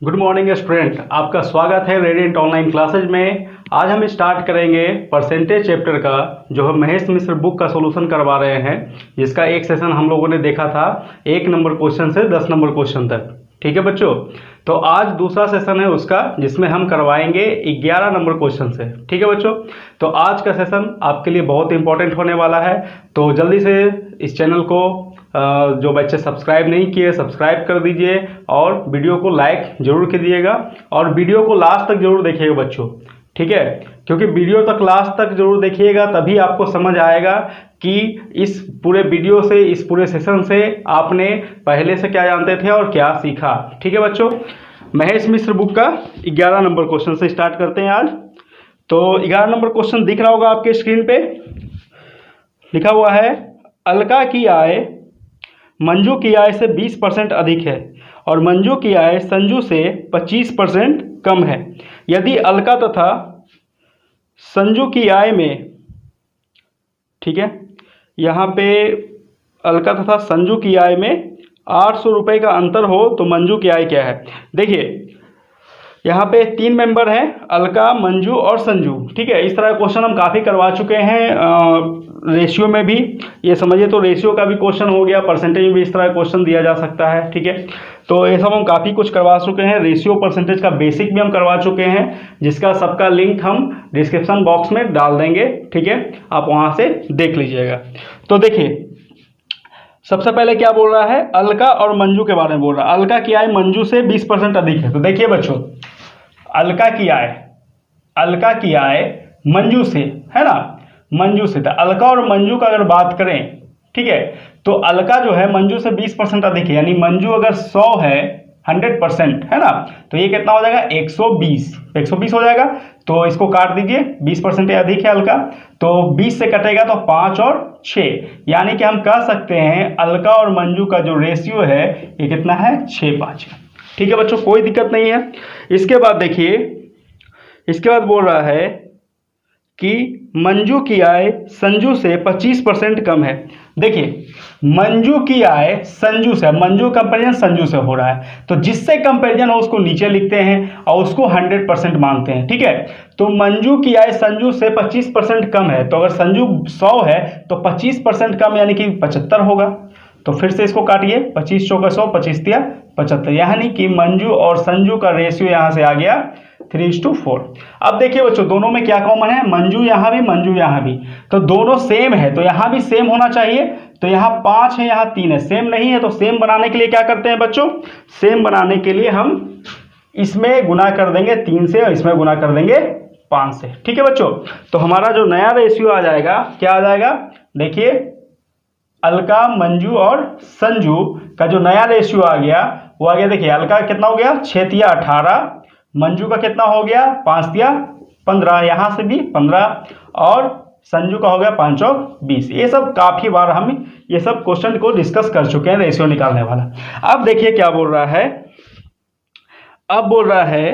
Good morning student, आपका स्वागत है रेडिएंट ऑनलाइन क्लासेज में। आज हम स्टार्ट करेंगे परसेंटेज चैप्टर का, जो हम महेश मिश्र बुक का सॉल्यूशन करवा रहे हैं, जिसका एक सेशन हम लोगों ने देखा था 1 नंबर क्वेश्चन से 10 नंबर क्वेश्चन तक। ठीक है बच्चों, तो आज दूसरा सेशन है उसका, जिसमें हम करवाएंगे 11 नंबर क्वेश्चन से। ठीक है बच्चों, तो आज का सेशन आपके लिए बहुत इंपॉर्टेंट होने वाला है। तो जल्दी से इस चैनल को जो बच्चे सब्सक्राइब नहीं किए सब्सक्राइब कर दीजिए और वीडियो को लाइक जरूर कीजिएगा और वीडियो को लास्ट तक जरूर देखिएगा बच्चों। ठीक है, क्योंकि वीडियो तक लास्ट तक जरूर देखिएगा, तभी आपको समझ आएगा कि इस पूरे वीडियो से, इस पूरे सेशन से आपने पहले से क्या जानते थे और क्या सीखा। ठीक है बच्चों, महेश मिश्र बुक का 11 नंबर क्वेश्चन से स्टार्ट करते हैं आज। तो 11 नंबर क्वेश्चन दिख रहा होगा आपके स्क्रीन पे, लिखा हुआ है अलका की आय मंजू की आय से 20% अधिक है और मंजू की आय संजू से 25% कम है। यदि अलका तथा संजू की आय में, ठीक है, यहाँ पे अलका तथा संजू की आय में 800 रुपये का अंतर हो तो मंजू की आय क्या है। देखिए यहाँ पे 3 मेंबर हैं, अलका, मंजू और संजू। ठीक है, इस तरह का क्वेश्चन हम काफ़ी करवा चुके हैं रेशियो में भी। ये समझिए तो रेशियो का भी क्वेश्चन हो गया, परसेंटेज में भी इस तरह का क्वेश्चन दिया जा सकता है। ठीक है, तो ये सब हम काफ़ी कुछ करवा चुके हैं। रेशियो परसेंटेज का बेसिक भी हम करवा चुके हैं, जिसका सबका लिंक हम डिस्क्रिप्शन बॉक्स में डाल देंगे। ठीक है, आप वहाँ से देख लीजिएगा। तो देखिए सबसे पहले क्या बोल रहा है, अलका और मंजू के बारे में बोल रहा है। अलका की आय मंजू से 20% अधिक है। तो देखिए बच्चों, अलका की आय मंजू से, है ना, मंजू से। तो अलका और मंजू का अगर बात करें, ठीक है, तो अलका जो है मंजू से 20% अधिक है, यानी मंजू अगर 100 है, 100%, है ना, तो ये कितना हो जाएगा 120 हो जाएगा। तो इसको काट दीजिए, 20% अधिक है अलका, तो 20 से कटेगा तो 5 और 6, यानी कि हम कह सकते हैं अलका और मंजू का जो रेशियो है ये कितना है, 6:5। ठीक है बच्चों, कोई दिक्कत नहीं है। इसके बाद देखिए, इसके बाद बोल रहा है कि मंजू की आय संजू से 25% कम है। देखिए मंजू की आय संजू से, मंजू कंपेरिजन संजू से हो रहा है, तो जिससे कंपेरिजन हो उसको नीचे लिखते हैं और उसको 100% मानते हैं। ठीक है, तो मंजू की आय संजू से 25% कम है, तो अगर संजू 100 है तो 25% कम यानी कि 75 होगा। तो फिर से इसको काटिए, 25 चौका 100, 25 तिया 75, यानी कि मंजू और संजू का रेशियो यहाँ से आ गया 3:4। अब देखिए बच्चों, दोनों में क्या कॉमन है, मंजू यहाँ भी मंजू यहाँ भी, तो दोनों सेम है, तो यहाँ भी सेम होना चाहिए। तो यहाँ 5 है, यहाँ 3 है, सेम नहीं है, तो सेम बनाने के लिए क्या करते हैं बच्चों, सेम बनाने के लिए हम इसमें गुना कर देंगे 3 से और इसमें गुना कर देंगे 5 से। ठीक है बच्चों, तो हमारा जो नया रेशियो आ जाएगा, क्या आ जाएगा, देखिए अलका, मंजू और संजू का जो नया रेशियो आ गया वो आ गया। देखिए अलका कितना हो गया, 6 तिया 18, मंजू का कितना हो गया, 5 तिया 15, यहाँ से भी 15, और संजू का हो गया 5 और 20। ये सब काफ़ी बार हम ये सब क्वेश्चन को डिस्कस कर चुके हैं, रेशियो निकालने वाला। अब देखिए क्या बोल रहा है, अब बोल रहा है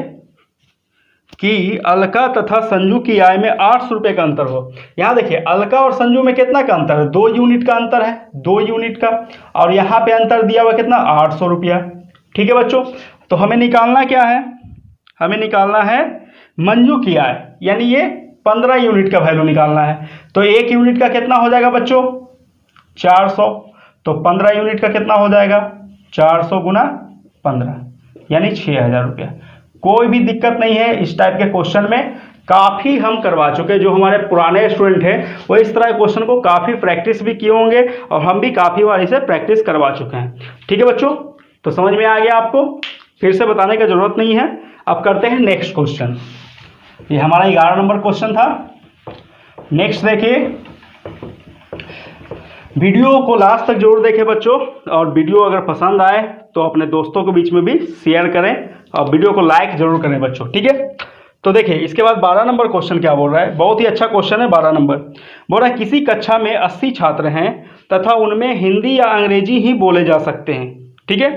कि अलका तथा संजू की आय में 800 रुपये का अंतर हो। यहाँ देखिए अलका और संजू में कितना का अंतर है, 2 यूनिट का अंतर है, 2 यूनिट का, और यहाँ पे अंतर दिया हुआ कितना, 800 रुपया। ठीक है बच्चों, तो हमें निकालना क्या है, हमें निकालना है मंजू की आय, यानी ये 15 यूनिट का वैल्यू निकालना है। तो 1 यूनिट का कितना हो जाएगा बच्चों, 400, तो 15 यूनिट का कितना हो जाएगा, 400 गुना 15, यानी 6000 रुपया। कोई भी दिक्कत नहीं है, इस टाइप के क्वेश्चन में काफ़ी हम करवा चुके हैं। जो हमारे पुराने स्टूडेंट हैं वो इस तरह के क्वेश्चन को काफ़ी प्रैक्टिस भी किए होंगे और हम भी काफ़ी बार इसे प्रैक्टिस करवा चुके हैं। ठीक है बच्चों, तो समझ में आ गया आपको, फिर से बताने की जरूरत नहीं है। अब करते हैं नेक्स्ट क्वेश्चन। ये हमारा 11 नंबर क्वेश्चन था। नेक्स्ट देखिए, वीडियो को लास्ट तक जरूर देखें बच्चों, और वीडियो अगर पसंद आए तो अपने दोस्तों के बीच में भी शेयर करें और वीडियो को लाइक जरूर करें बच्चों। ठीक है, तो देखिए इसके बाद 12 नंबर क्वेश्चन क्या बोल रहा है, बहुत ही अच्छा क्वेश्चन है। 12 नंबर बोल रहा है किसी कक्षा में 80 छात्र हैं तथा उनमें हिंदी या अंग्रेजी ही बोले जा सकते हैं। ठीक है,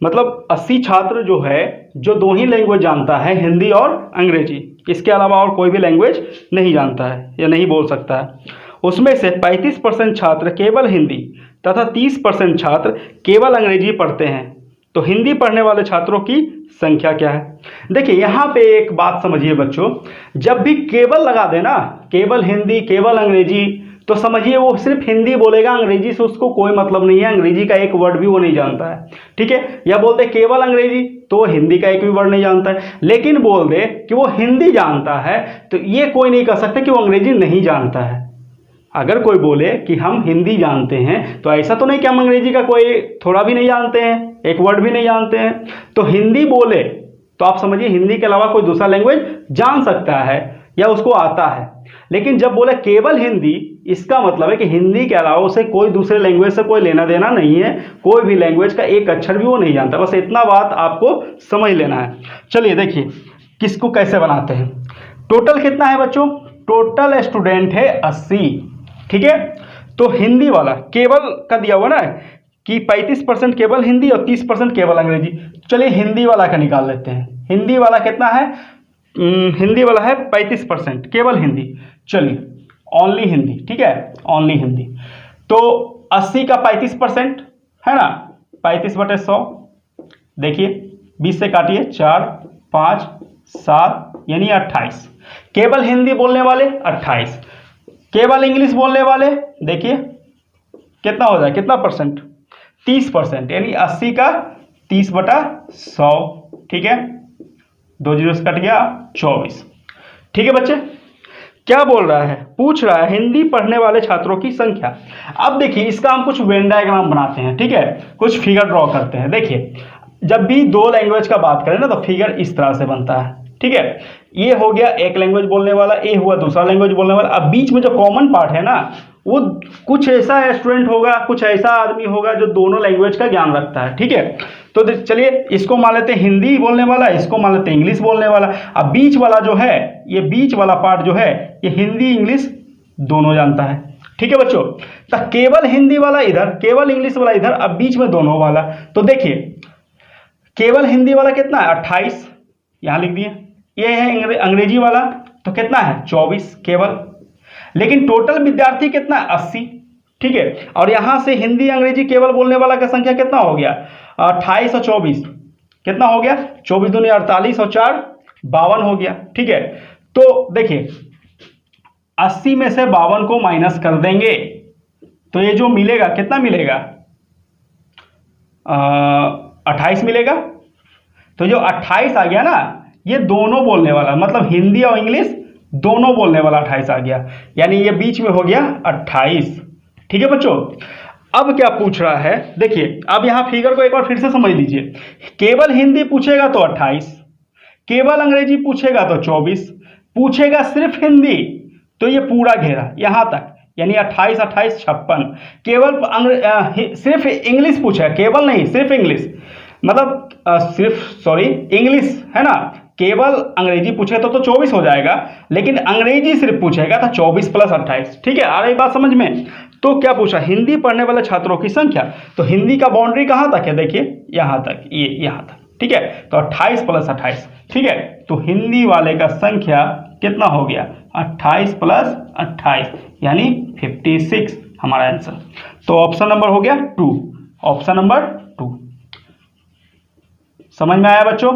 मतलब 80 छात्र जो है, जो 2 ही लैंग्वेज जानता है, हिंदी और अंग्रेजी, इसके अलावा और कोई भी लैंग्वेज नहीं जानता है या नहीं बोल सकता है। उसमें से 35% छात्र केवल हिंदी तथा 30% छात्र केवल अंग्रेजी पढ़ते हैं। तो हिंदी पढ़ने वाले छात्रों की संख्या क्या है। देखिए यहाँ पे एक बात समझिए बच्चों, जब भी केवल लगा देना, केवल हिंदी केवल अंग्रेजी, तो समझिए वो सिर्फ हिंदी बोलेगा, अंग्रेजी से उसको कोई मतलब नहीं है, अंग्रेजी का एक वर्ड भी वो नहीं जानता है, ठीक है। या बोल दे केवल अंग्रेजी तो हिंदी का एक भी वर्ड नहीं जानता है, लेकिन बोल दे कि वो हिंदी जानता है तो ये कोई नहीं कह सकता कि वो अंग्रेजी नहीं जानता है। अगर कोई बोले कि हम हिंदी जानते हैं तो ऐसा तो नहीं कि हम अंग्रेजी का कोई थोड़ा भी नहीं जानते हैं, एक वर्ड भी नहीं जानते हैं। तो हिंदी बोले तो आप समझिए हिंदी के अलावा कोई दूसरा लैंग्वेज जान सकता है या उसको आता है, लेकिन जब बोले केवल हिंदी, इसका मतलब है कि हिंदी के अलावा उसे कोई दूसरे लैंग्वेज से कोई लेना देना नहीं है, कोई भी लैंग्वेज का एक अक्षर भी वो नहीं जानता। बस इतना बात आपको समझ लेना है। चलिए देखिए किसको कैसे बनाते हैं। टोटल कितना है बच्चों, टोटल स्टूडेंट है 80, ठीक है। तो हिंदी वाला केवल का दिया हुआ ना कि 35% केवल हिंदी और 30% केवल अंग्रेजी। चलिए हिंदी वाला का निकाल लेते हैं। हिंदी वाला कितना है, हिंदी वाला है 35% केवल हिंदी। चलिए ओनली हिंदी, ठीक है, ओनली हिंदी। तो 80 का 35% है ना, 35/100, देखिए 20 से काटिए, 4 5 7 यानी 28। केवल हिंदी बोलने वाले 28, केवल इंग्लिश बोलने वाले देखिए कितना हो जाए, कितना परसेंट, 30%, यानी 80 का 30/100, ठीक है, 2 जीरो से कट गया 24। ठीक है बच्चे, क्या बोल रहा है, पूछ रहा है हिंदी पढ़ने वाले छात्रों की संख्या। अब देखिए इसका हम कुछ वेन डायग्राम बनाते हैं, ठीक है, कुछ फिगर ड्रॉ करते हैं। देखिए जब भी दो लैंग्वेज का बात करें ना तो फिगर इस तरह से बनता है, ठीक है। ये हो गया एक लैंग्वेज बोलने वाला, ये हुआ दूसरा लैंग्वेज बोलने वाला। अब बीच में जो कॉमन पार्ट है ना, वो कुछ ऐसा स्टूडेंट होगा, कुछ ऐसा आदमी होगा जो दोनों लैंग्वेज का ज्ञान रखता है, ठीक है। तो चलिए इसको मान लेते हैं हिंदी बोलने वाला, इसको मान लेते हैं इंग्लिश बोलने वाला। अब बीच वाला जो है, ये बीच वाला पार्ट जो है, ये हिंदी इंग्लिश दोनों जानता है, ठीक है बच्चों। तो केवल हिंदी वाला इधर, केवल इंग्लिश वाला इधर, अब बीच में दोनों वाला। तो देखिए केवल हिंदी वाला कितना है, 28, यहां लिख दिए। ये है अंग्रेजी वाला, तो कितना है 24 केवल। लेकिन टोटल विद्यार्थी कितना है 80, ठीक है। और यहां से हिंदी अंग्रेजी केवल बोलने वाला का संख्या कितना हो गया, 28 और 24 कितना हो गया, 24 दूनी 48 और 4 52 हो गया, ठीक है। तो देखिए 80 में से 52 को माइनस कर देंगे तो ये जो मिलेगा कितना मिलेगा, 28 मिलेगा। तो जो 28 आ गया ना, ये दोनों बोलने वाला, मतलब हिंदी और इंग्लिश दोनों बोलने वाला 28 आ गया, यानी ये बीच में हो गया 28, ठीक है बच्चों। अब क्या पूछ रहा है, देखिए अब यहां फिगर को एक बार फिर से समझ लीजिए। केवल हिंदी पूछेगा तो 28, केवल अंग्रेजी पूछेगा तो 24, पूछेगा सिर्फ हिंदी तो ये पूरा घेरा यहां तक, यानी 28 28 56। केवल सिर्फ इंग्लिश पूछेगा, केवल नहीं सिर्फ इंग्लिश, मतलब इंग्लिश है ना, केवल अंग्रेजी पूछे तो 24 हो जाएगा, लेकिन अंग्रेजी सिर्फ पूछेगा तो 24 + 28, ठीक है। आ रही बात समझ में। तो क्या पूछा, हिंदी पढ़ने वाले छात्रों की संख्या। तो हिंदी का बाउंड्री कहां तक है, देखिए यहां तक, ये यहां तक, ठीक है। तो 28 + 28, ठीक है। तो हिंदी वाले का संख्या कितना हो गया, 28 + 28 यानी 56 हमारा आंसर। तो ऑप्शन नंबर हो गया 2, ऑप्शन नंबर 2। समझ में आया बच्चों,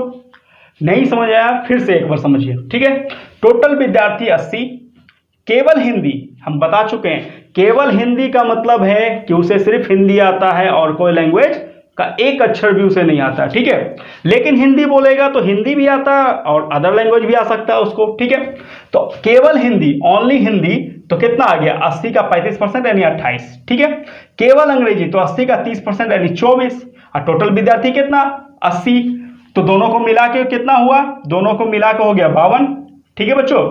नहीं समझ आया फिर से एक बार समझिए, ठीक है। टोटल विद्यार्थी 80, केवल हिंदी हम बता चुके हैं, केवल हिंदी का मतलब है कि उसे सिर्फ हिंदी आता है और कोई लैंग्वेज का एक अक्षर भी उसे नहीं आता, ठीक है। लेकिन हिंदी बोलेगा तो हिंदी भी आता है और अदर लैंग्वेज भी आ सकता है उसको, ठीक है। तो केवल हिंदी, ओनली हिंदी, तो कितना आ गया, 80 का 35% यानी 28, ठीक है। केवल अंग्रेजी तो 80 का 30% यानी 24, और टोटल विद्यार्थी कितना 80, तो दोनों को मिला के कितना हुआ, दोनों को मिला के हो गया 52, ठीक है बच्चों।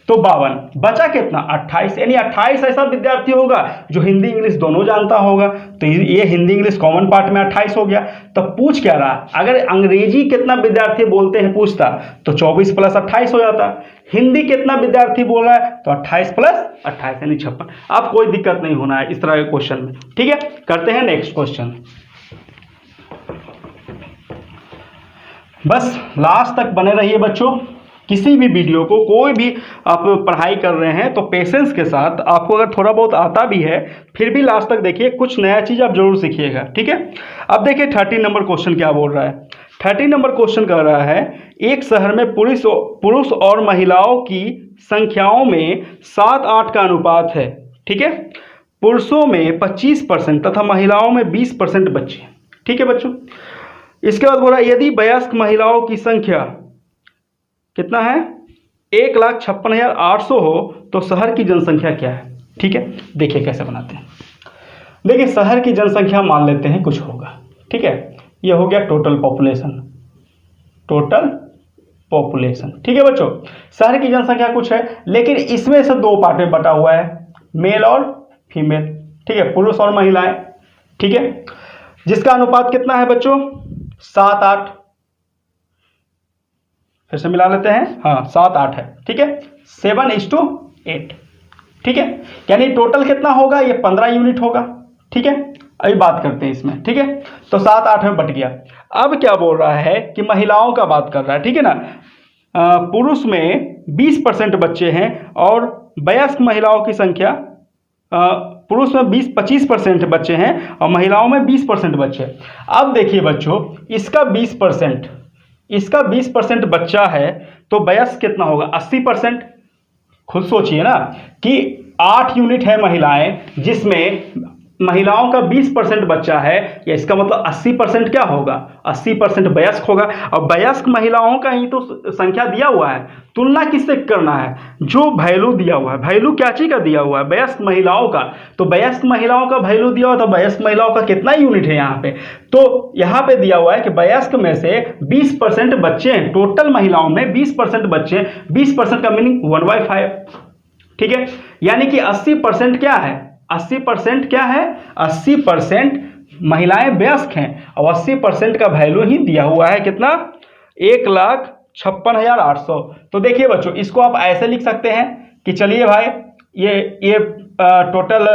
तो 52 बचा कितना 28, यानी 28 ऐसा विद्यार्थी होगा जो हिंदी इंग्लिश दोनों जानता होगा। तो ये हिंदी इंग्लिश कॉमन पार्ट में 28 हो गया। तो पूछ क्या रहा, अगर अंग्रेजी कितना विद्यार्थी बोलते हैं पूछता तो 24 + 28 हो जाता। हिंदी कितना विद्यार्थी बोल रहा है तो 28 + 28 यानी 56। अब कोई दिक्कत नहीं होना है इस तरह के क्वेश्चन में, ठीक है। करते हैं नेक्स्ट क्वेश्चन, बस लास्ट तक बने रहिए बच्चों, किसी भी वीडियो को, कोई भी आप पढ़ाई कर रहे हैं तो पेशेंस के साथ, आपको अगर थोड़ा बहुत आता भी है फिर भी लास्ट तक देखिए, कुछ नया चीज़ आप जरूर सीखिएगा, ठीक है। अब देखिए 13 नंबर क्वेश्चन क्या बोल रहा है। 13 नंबर क्वेश्चन कह रहा है एक शहर में पुरुष और महिलाओं की संख्याओं में 7-8 का अनुपात है, ठीक है। पुरुषों में 25% तथा महिलाओं में 20% बच्चे, ठीक है बच्चों। इसके बाद बोला यदि वयस्क महिलाओं की संख्या कितना है, 1,56,800 हो तो शहर की जनसंख्या क्या है, ठीक है। देखिए कैसे बनाते हैं। देखिए शहर की जनसंख्या मान लेते हैं कुछ होगा, ठीक है। ये हो गया टोटल पॉपुलेशन, ठीक है बच्चों। शहर की जनसंख्या कुछ है, लेकिन इसमें से दो पार्ट में बटा हुआ है, मेल और फीमेल, ठीक है, पुरुष और महिलाएं, ठीक है। जिसका अनुपात कितना है बच्चों, 7-8। फिर से मिला लेते हैं, हाँ 7-8 है, ठीक है, 7:8, ठीक है। यानी टोटल कितना होगा, ये 15 यूनिट होगा, ठीक है। अभी बात करते हैं इसमें, ठीक है। तो 7-8 में बट गया। अब क्या बोल रहा है कि महिलाओं का बात कर रहा है, ठीक है ना। पुरुष में 20% बच्चे हैं और वयस्क महिलाओं की संख्या, पुरुष में 25% बच्चे हैं और महिलाओं में 20% बच्चे। अब देखिए बच्चों, इसका 20% बच्चा है तो वयस्क कितना होगा, 80%। खुद सोचिए ना कि 8 यूनिट है महिलाएं, जिसमें महिलाओं का 20% बच्चा है, या इसका मतलब 80% क्या होगा, 80% वयस्क होगा। और वयस्क महिलाओं का ही तो संख्या दिया हुआ है, तुलना किससे करना है, जो वैल्यू दिया हुआ है। वैल्यू क्या चीज का दिया हुआ है, वयस्क महिलाओं का। तो वयस्क महिलाओं का वैल्यू दिया हुआ, तो वयस्क महिलाओं का कितना यूनिट है यहाँ पे, तो यहाँ पे दिया हुआ है कि वयस्क में से 20% बच्चे हैं, टोटल महिलाओं में 20% बच्चे हैं। 20% का मीनिंग 1/5, ठीक है। यानी कि 80% क्या है, 80% क्या है, 80% महिलाएं वयस्क हैं और 80% का वैल्यू ही दिया हुआ है कितना, 1,56,800। तो देखिए बच्चों, इसको आप ऐसे लिख सकते हैं कि चलिए भाई ये टोटल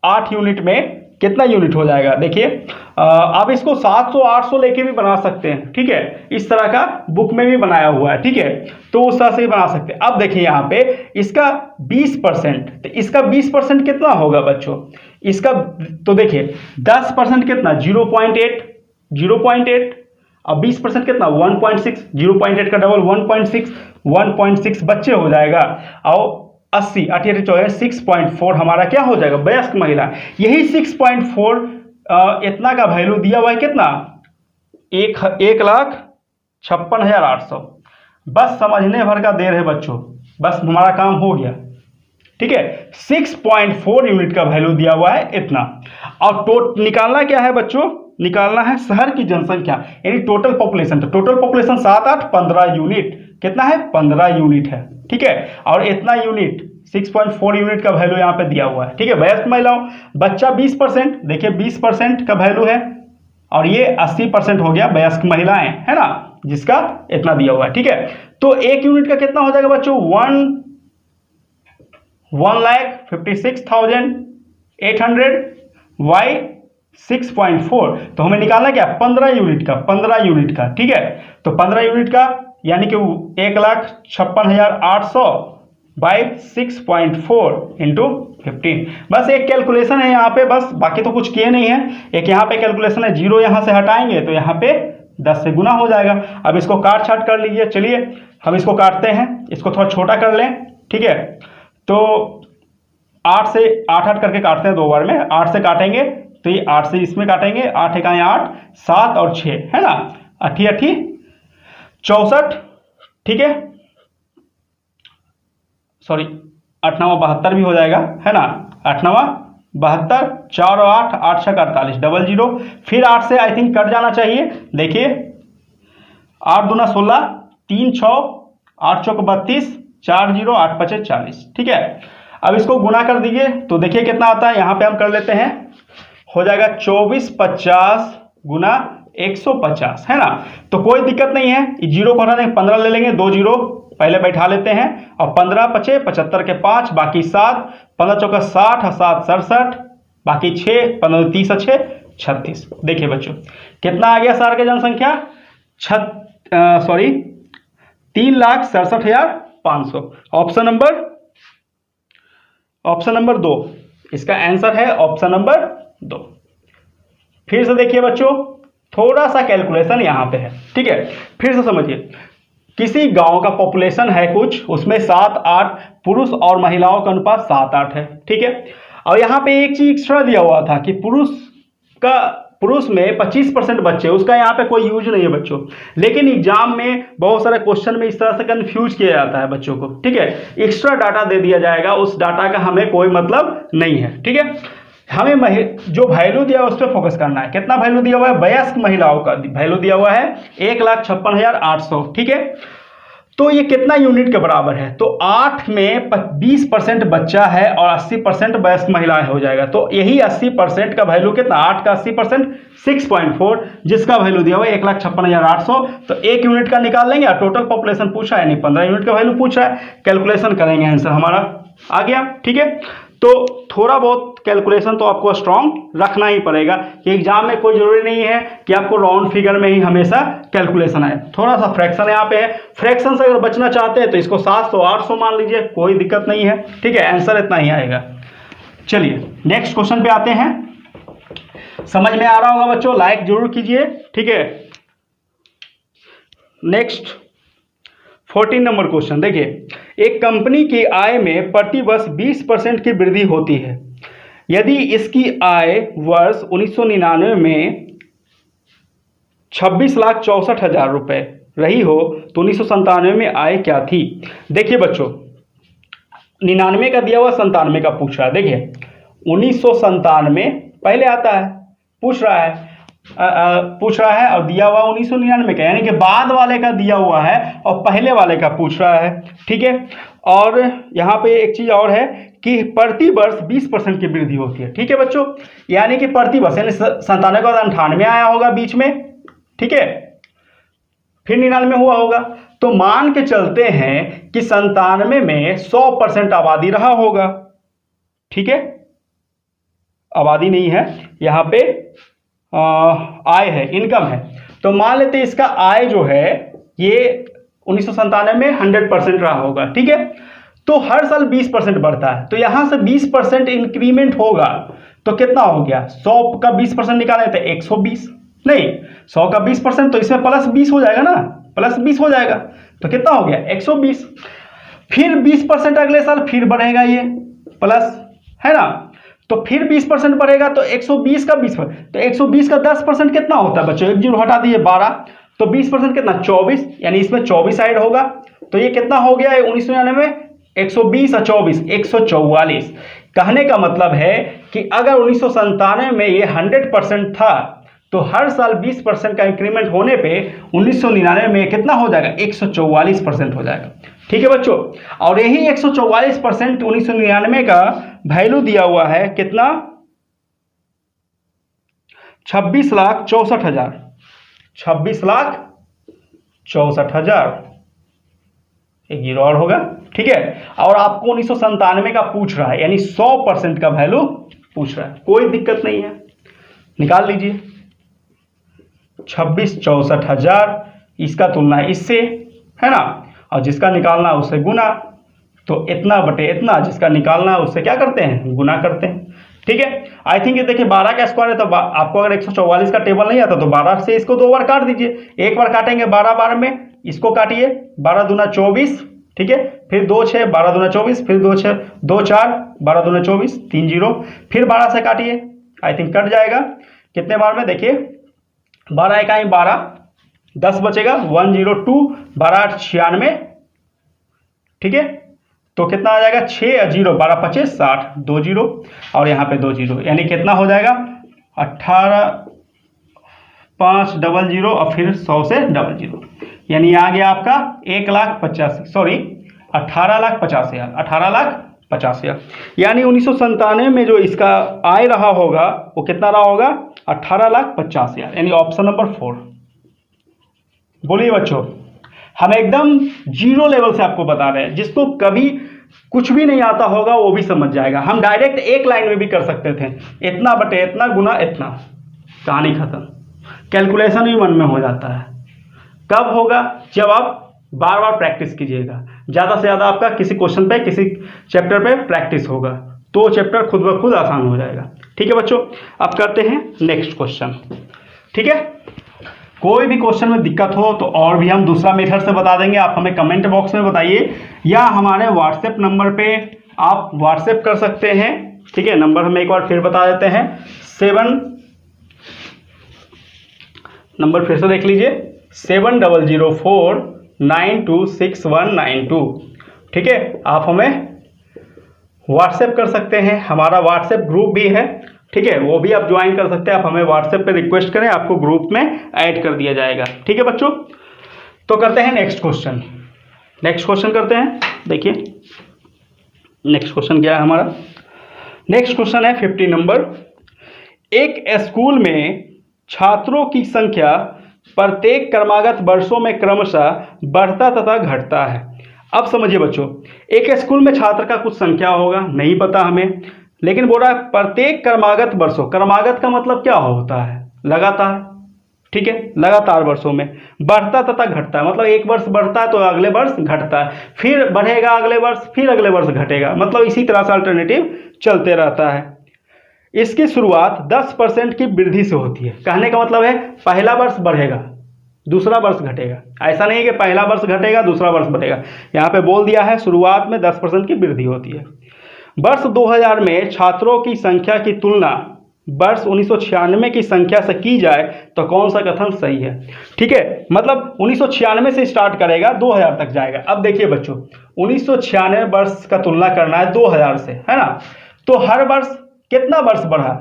8 यूनिट में कितना यूनिट हो जाएगा। देखिए आप इसको 700-800 लेके भी बना सकते हैं, ठीक है। इस तरह का बुक में भी बनाया हुआ है, ठीक है, तो उस तरह से भी बना सकते हैं। अब देखिए यहाँ पे इसका 20%, तो इसका 20% कितना होगा बच्चों, इसका तो देखिए 10% कितना, 0.8, अब 20% कितना, 1.6, 0.8 का डबल 1.6 बच्चे हो जाएगा। और 80 88 6.4 हमारा क्या हो जाएगा, वयस्क महिला। यही 6.4 इतना का वैल्यू दिया हुआ है कितना, 1,56,800। बस समझने भर का देर है बच्चों, बस हमारा काम हो गया, ठीक है। 6.4 यूनिट का वैल्यू दिया हुआ है इतना। और निकालना क्या है बच्चों, निकालना है शहर की जनसंख्या, यानी टोटल पॉपुलेशन। तो टोटल पॉपुलेशन 7-8 15 यूनिट, कितना है, 15 यूनिट है, ठीक है। और इतना यूनिट 6.4 यूनिट का वैल्यू यहाँ पे दिया हुआ है, ठीक है। वयस्क महिलाओं, बच्चा 20%, देखिए 20% का वैल्यू है, और ये 80% हो गया वयस्क महिलाएं, है ना, जिसका इतना दिया हुआ है, ठीक है। तो एक यूनिट का कितना हो जाएगा बच्चों, 1,56,800 y 6.4। तो हमें निकालना क्या, 15 यूनिट का, ठीक है। तो 15 यूनिट का यानी कि 1,56,800 बाई 6.4 इंटू 15। बस एक कैलकुलेशन है यहाँ पे, बस बाकी तो कुछ किए नहीं है। एक यहाँ पे कैलकुलेशन है, 0 यहाँ से हटाएंगे तो यहाँ पे 10 से गुना हो जाएगा। अब इसको काट छाट कर लीजिए। चलिए हम इसको काटते हैं, इसको थोड़ा छोटा कर लें, ठीक है। तो 8 से 8 करके काटते हैं दो बार में, 8 से काटेंगे तो ये 8 से इसमें काटेंगे, 8 एकाएं 8, 7 और 6, है ना, 8 64, ठीक है, सॉरी 8 9 72 भी हो जाएगा, है ना, 8 9 72, 4 और 8, 8 6 48, 00। फिर 8 से आई थिंक कट जाना चाहिए, देखिए 8 दूना 16, 3 6, 8 चौक 32, 4 0, 8 5 40, ठीक है। अब इसको गुना कर दीजिए तो देखिए कितना आता है, यहाँ पे हम कर लेते हैं, हो जाएगा 2450 गुना 150, है ना। तो कोई दिक्कत नहीं है, जीरो को हटा देंगे, 15 ले लेंगे, 2 जीरो पहले बैठा लेते हैं, और 15 5 75 के 5, बाकी 7, 15 चौका 60, 7 67, बाकी 6, 15 30 6 36। देखिए बच्चों कितना आ गया शहर की जनसंख्या, 3,67,500। ऑप्शन नंबर 2 इसका आंसर है ऑप्शन नंबर 2। फिर से देखिए बच्चों, थोड़ा सा कैलकुलेशन यहाँ पे है, ठीक है। फिर से समझिए, किसी गांव का पॉपुलेशन है कुछ, उसमें 7-8 पुरुष और महिलाओं का अनुपात 7-8 है, ठीक है। और यहाँ पे एक चीज एक्स्ट्रा दिया हुआ था कि पुरुष में 25% बच्चे, उसका यहाँ पे कोई यूज नहीं है बच्चों, लेकिन एग्जाम में बहुत सारे क्वेश्चन में इस तरह से कंफ्यूज किया जाता है बच्चों को, ठीक है। एक्स्ट्रा डाटा दे दिया जाएगा, उस डाटा का हमें कोई मतलब नहीं है, ठीक है। हमें जो वैल्यू दिया है उस पर फोकस करना है। कितना वैल्यू दिया हुआ है? वयस्क महिलाओं का वैल्यू दिया हुआ है 1,56,800, ठीक है। तो ये कितना यूनिट के बराबर है? तो 8 में 20% बच्चा है और 80% वयस्क महिलाएं हो जाएगा। तो यही 80% का वैल्यू कितना? 8 का 80% 6.4, जिसका वैल्यू दिया हुआ है 1,56,800। तो 1 यूनिट का निकाल लेंगे और टोटल पॉपुलेशन पूछा है, नहीं 15 यूनिट का वैल्यू पूछा है, कैलकुलेशन करेंगे, आंसर हमारा आ गया, ठीक है। तो थोड़ा बहुत कैलकुलेशन तो आपको स्ट्रॉन्ग रखना ही पड़ेगा कि एग्जाम में कोई जरूरी नहीं है कि आपको राउंड फिगर में ही हमेशा कैलकुलेशन आए। थोड़ा सा फ्रैक्शन यहाँ पे है, फ्रैक्शन से अगर बचना चाहते हैं तो इसको 700-800 मान लीजिए, कोई दिक्कत नहीं है, ठीक है। आंसर इतना ही आएगा। चलिए नेक्स्ट क्वेश्चन पे आते हैं। समझ में आ रहा होगा बच्चों, लाइक जरूर कीजिए, ठीक है। नेक्स्ट 14 नंबर क्वेश्चन देखिए, एक कंपनी की आय में प्रति वर्ष 20% की वृद्धि होती है। यदि इसकी आय वर्ष 1999 में 26,64,000 रुपए रही हो तो 1997 में आय क्या थी? देखिए बच्चों, 99 का दिया हुआ, 97 का पूछ रहा है। देखिए 1997 पहले आता है, पूछ रहा है और दिया हुआ 1999 का, यानी कि बाद वाले का दिया हुआ है और पहले वाले का पूछ रहा है, ठीक है। और यहाँ पे एक चीज और है कि प्रति वर्ष 20% की वृद्धि होती है, ठीक है बच्चों। यानी कि प्रति वर्ष, यानी 97 का 98 आया होगा बीच में, ठीक है, फिर 99 हुआ होगा। तो मान के चलते हैं कि 97 में 100% आबादी रहा होगा, ठीक है। आबादी नहीं है यहाँ पे, आय है, इनकम है। तो मान लेते हैं इसका आय जो है ये 1997 में 100% रहा होगा, ठीक है। तो हर साल 20% बढ़ता है, तो यहां से 20% इंक्रीमेंट होगा तो कितना हो गया? 100 का 20% निकाले तो 120, नहीं 100 का 20%, तो इसमें प्लस 20 हो जाएगा ना, प्लस 20 हो जाएगा, तो कितना हो गया? 120। फिर 20% अगले साल फिर बढ़ेगा, ये प्लस है ना, तो फिर 20% बढ़ेगा, तो 120 का 20%, तो 120 का 10% कितना होता है बच्चों? 1 जीरो हटा दिए 12, तो 20% कितना? 24, यानी इसमें 24 ऐड होगा, तो ये कितना हो गया? 1999 में 120 और 24 144। कहने का मतलब है कि अगर 1997 में ये 100% था तो हर साल 20% का इंक्रीमेंट होने पे 1999 में कितना हो जाएगा? 144% हो जाएगा, ठीक है बच्चों। और यही 144% 1999 का वैल्यू दिया हुआ है कितना? 26,64,000, 26,64,000, एक जीरो और होगा, ठीक है। और आपको 1997 का पूछ रहा है, यानी 100% का वैल्यू पूछ रहा है, कोई दिक्कत नहीं है, निकाल लीजिए। 26,64,000, इसका तुलना इससे है ना, और जिसका निकालना है उससे गुना, तो इतना बटे इतना, जिसका निकालना है उससे क्या करते हैं? गुना करते हैं, ठीक है। आई थिंक ये देखिए 12 का स्क्वायर है, तो आपको अगर 144 का टेबल नहीं आता तो 12 से इसको 2 बार काट दीजिए। एक बार काटेंगे 12 बार में, इसको काटिए, 12 दूना 24, ठीक है, फिर 2 6 12 दूना 24, फिर 2 6 2 4 12 दूना 24, 3 जीरो, फिर 12 से काटिए, आई थिंक कट जाएगा। कितने बार में? देखिए 12 इकाई 12, 10 बचेगा, 102, 12 96, ठीक है। तो कितना आ जाएगा? 6 जीरो, 12 25 60, 2 जीरो और यहाँ पे 2 जीरो, यानी कितना हो जाएगा? 18 5 डबल जीरो और फिर 100 से डबल जीरो, यानी आ गया आपका 1,50,000, सॉरी 18,50,000, 18,50,000। यानी 1997 में जो इसका आय रहा होगा वो कितना रहा होगा? 18,50,000, यानी ऑप्शन नंबर 4। बोलिए बच्चों, हम एकदम जीरो लेवल से आपको बता रहे हैं, जिसको कभी कुछ भी नहीं आता होगा वो भी समझ जाएगा। हम डायरेक्ट एक लाइन में भी कर सकते थे, इतना बटे इतना गुना इतना, कहानी खत्म, कैलकुलेशन भी मन में हो जाता है। कब होगा? जब आप बार बार प्रैक्टिस कीजिएगा, ज़्यादा से ज़्यादा आपका किसी क्वेश्चन पे किसी चैप्टर पे प्रैक्टिस होगा तो चैप्टर खुद ब खुद आसान हो जाएगा। ठीक है बच्चों, अब करते हैं नेक्स्ट क्वेश्चन। ठीक है, कोई भी क्वेश्चन में दिक्कत हो तो और भी हम दूसरा मेथड से बता देंगे, आप हमें कमेंट बॉक्स में बताइए या हमारे व्हाट्सएप नंबर पे आप व्हाट्सएप कर सकते हैं। ठीक है, नंबर हम एक बार फिर बता देते हैं, नंबर फिर से देख लीजिए, 7004926192। ठीक है, आप हमें व्हाट्सएप कर सकते हैं, हमारा व्हाट्सएप ग्रुप भी है। ठीक है, वो भी आप ज्वाइन कर सकते हैं, आप हमें व्हाट्सएप पे रिक्वेस्ट करें, आपको ग्रुप में ऐड कर दिया जाएगा। ठीक है बच्चों, तो करते हैं नेक्स्ट क्वेश्चन। नेक्स्ट क्वेश्चन करते हैं, देखिए नेक्स्ट क्वेश्चन क्या है हमारा। नेक्स्ट क्वेश्चन है 50 नंबर। एक स्कूल में छात्रों की संख्या प्रत्येक क्रमागत वर्षों में क्रमशः बढ़ता तथा घटता है। अब समझिए बच्चों, एक स्कूल में छात्र का कुछ संख्या होगा, नहीं पता हमें, लेकिन बोल रहा है प्रत्येक क्रमागत वर्षों, क्रमागत का मतलब क्या होता है, लगातार। ठीक है, लगातार वर्षों में बढ़ता तथा घटता है, मतलब एक वर्ष बढ़ता है तो अगले वर्ष घटता है, फिर बढ़ेगा अगले वर्ष, फिर अगले वर्ष घटेगा, मतलब इसी तरह से अल्टरनेटिव चलते रहता है। इसकी शुरुआत 10% की वृद्धि से होती है। कहने का मतलब है पहला वर्ष बढ़ेगा, दूसरा वर्ष घटेगा, ऐसा नहीं है कि पहला वर्ष घटेगा दूसरा वर्ष बढ़ेगा। यहाँ पे बोल दिया है शुरुआत में 10% की वृद्धि होती है। वर्ष 2000 में छात्रों की संख्या की तुलना वर्ष 1996 की संख्या से की जाए तो कौन सा कथन सही है। ठीक है, मतलब 1996 से स्टार्ट करेगा 2000 तक जाएगा। अब देखिए बच्चों, 1996 वर्ष का तुलना करना है 2000 से, है ना, तो हर वर्ष कितना वर्ष बढ़ा,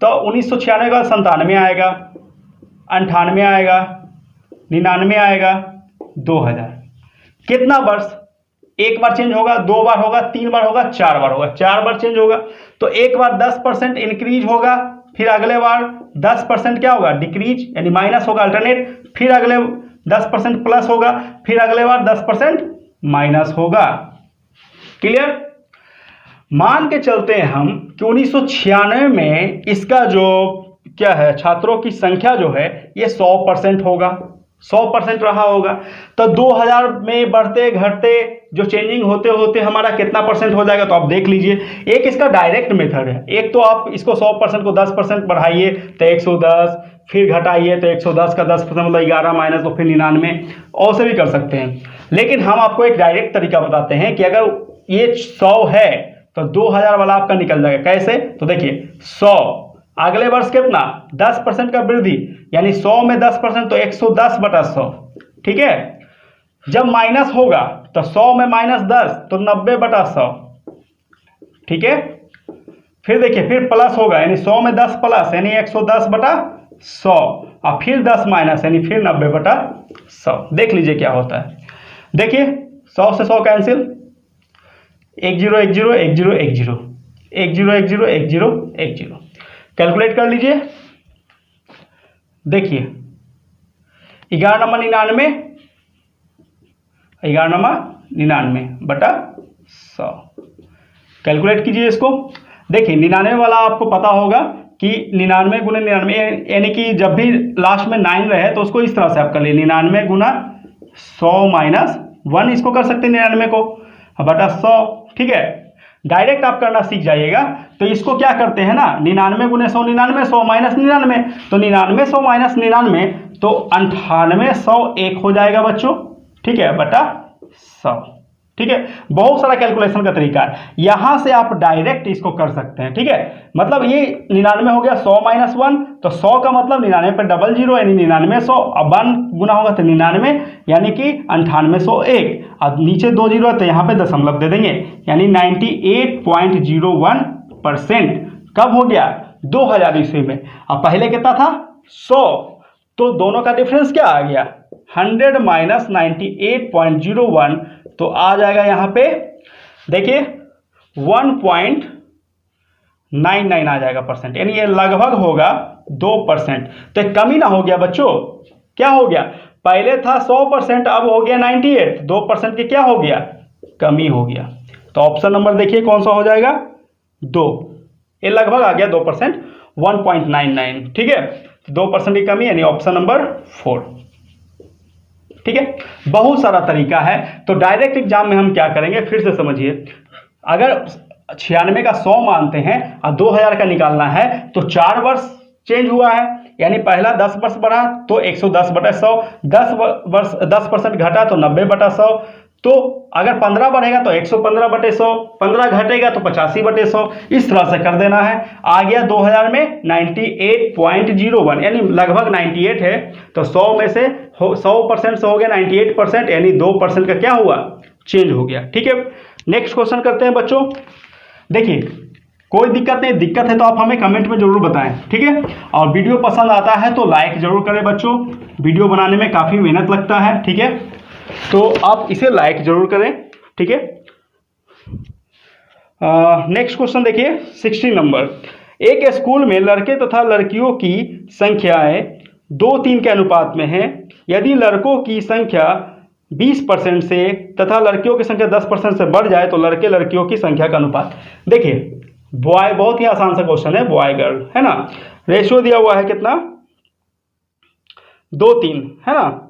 तो 1996 का 97 आएगा, 98 आएगा, 99 आएगा, 2000। कितना वर्ष, एक बार चेंज होगा, दो बार होगा, तीन बार होगा, चार बार होगा, चार बार चेंज होगा, तो एक बार 10% इंक्रीज होगा, फिर अगले बार 10% क्या होगा, डिक्रीज यानी माइनस होगा, अल्टरनेट, फिर अगले 10% प्लस होगा, फिर अगले बार 10% माइनस होगा। क्लियर। मान के चलते हैं हम कि 1996 में इसका जो क्या है, छात्रों की संख्या जो है ये 100% होगा, 100% रहा होगा, तो 2000 में बढ़ते घटते जो चेंजिंग होते होते हमारा कितना परसेंट हो जाएगा, तो आप देख लीजिए। एक इसका डायरेक्ट मेथड है, एक तो आप इसको 100% को 10% बढ़ाइए तो 110, फिर घटाइए तो 110 का 10% मतलब 11 माइनस तो फिर 99, और से भी कर सकते हैं। लेकिन हम आपको एक डायरेक्ट तरीका बताते हैं कि अगर ये 100 है तो 2000 वाला आपका निकल जाएगा। कैसे, तो देखिए 100, अगले वर्ष कितना 10% का वृद्धि, यानी 100 में 10% तो 110/100। ठीक है, जब माइनस होगा तो 100 में -10 तो 90/100। ठीक है, फिर देखिए फिर प्लस होगा, यानी 100 में 10 प्लस यानी 110/100, और फिर 10 माइनस यानी फिर 90/100। देख लीजिए क्या होता है। देखिए 100 से 100 कैंसिल, 1 0 1 0 1 0 1 0 1 0 1 0 1 0 1 0, कैलकुलेट कर लीजिए। देखिए 11 नंबर 99, 11 नंबर 99/100, कैलकुलेट कीजिए इसको। देखिए 99 वाला आपको पता होगा कि 99 गुने 99, यानी कि जब भी लास्ट में 9 रहे तो उसको इस तरह से आप कर लिए, 99 गुना 100 माइनस 1, इसको कर सकते हैं 99 को बटा 100। ठीक है, डायरेक्ट आप करना सीख जाइएगा। तो इसको क्या करते हैं ना, 99 गुने 100 99, 100 माइनस 99, तो 99 100 माइनस 99 तो 98 100 1 हो जाएगा बच्चों। ठीक है, बटा 100। ठीक है, बहुत सारा कैलकुलेशन का तरीका है, यहां से आप डायरेक्ट इसको कर सकते हैं। ठीक है, मतलब ये 99 हो गया 100 माइनस 1, तो 100 का मतलब 99 पे डबल जीरो यानी 99 100, अब 1 गुना होगा तो 99 यानी कि 98 100 1, अब नीचे 2 जीरो है तो यहाँ पे दशमलव दे देंगे, यानी 98.01%। कब हो गया, 2000 ईस्वी में। अब पहले कितना था 100, तो दोनों का डिफरेंस क्या आ गया 100 माइनस 98.01, तो आ जाएगा यहाँ पे देखिए 1.99 आ जाएगा परसेंट, यानी ये लगभग होगा 2%। तो एक कमी ना हो गया बच्चों, क्या हो गया, पहले था 100%, अब हो गया 98, 2% के क्या हो गया, कमी हो गया। तो ऑप्शन नंबर देखिए कौन सा हो जाएगा, 2, ये लगभग आ गया 2%, 1.99। ठीक है, 2% की कमी यानी ऑप्शन नंबर 4। ठीक है, बहुत सारा तरीका है। तो डायरेक्ट एग्जाम में हम क्या करेंगे, फिर से समझिए, अगर 96 का 100 मानते हैं और 2000 का निकालना है तो 4 वर्ष चेंज हुआ है, यानी पहला 10 वर्ष बढ़ा तो 110/100, 10% घटा तो 90/100, तो अगर 15 बढ़ेगा तो 115/100, 15 घटेगा तो 85/100, इस तरह से कर देना है। आ गया 2000 में 98.01, यानी लगभग 98 है, तो 100 में से 100% से हो गया 98%, यानी 2% का क्या हुआ, चेंज हो गया। ठीक है, नेक्स्ट क्वेश्चन करते हैं बच्चों। देखिए, कोई दिक्कत नहीं, दिक्कत है तो आप हमें कमेंट में जरूर बताएं, ठीक है। और वीडियो पसंद आता है तो लाइक जरूर करें बच्चों, वीडियो बनाने में काफ़ी मेहनत लगता है, ठीक है, तो आप इसे लाइक जरूर करें, ठीक है। नेक्स्ट क्वेश्चन देखिए, 16 नंबर। एक स्कूल में लड़के तथा लड़कियों की संख्याएं 2-3 के अनुपात में है। यदि लड़कों की संख्या 20% से तथा लड़कियों की संख्या 10% से बढ़ जाए तो लड़के लड़कियों की संख्या का अनुपात। देखिए, बॉय, बहुत ही आसान सा क्वेश्चन है, बॉय गर्ल, है ना। रेशियो दिया हुआ है कितना, 2-3, है ना,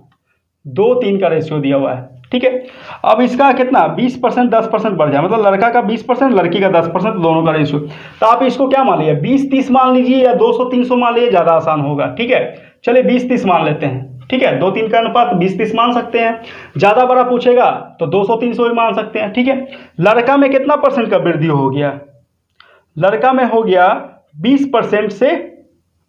2-3 का रेशियो दिया हुआ है, ठीक है। अब इसका कितना, 20% 10% बढ़ जाए, मतलब लड़का का 20% लड़की का 10%, दोनों का रेशियो। तो आप इसको क्या मान लीजिए, 20-30 मान लीजिए या 200-300 मान लीजिए, ज़्यादा आसान होगा, ठीक है। चलिए 20-30 मान लेते हैं, ठीक है, 2-3 का अनुपात 20-30 मान सकते हैं। ज़्यादा बड़ा पूछेगा तो 200-300 भी मान सकते हैं, ठीक है। लड़का में कितना परसेंट का वृद्धि हो गया, लड़का में हो गया 20% से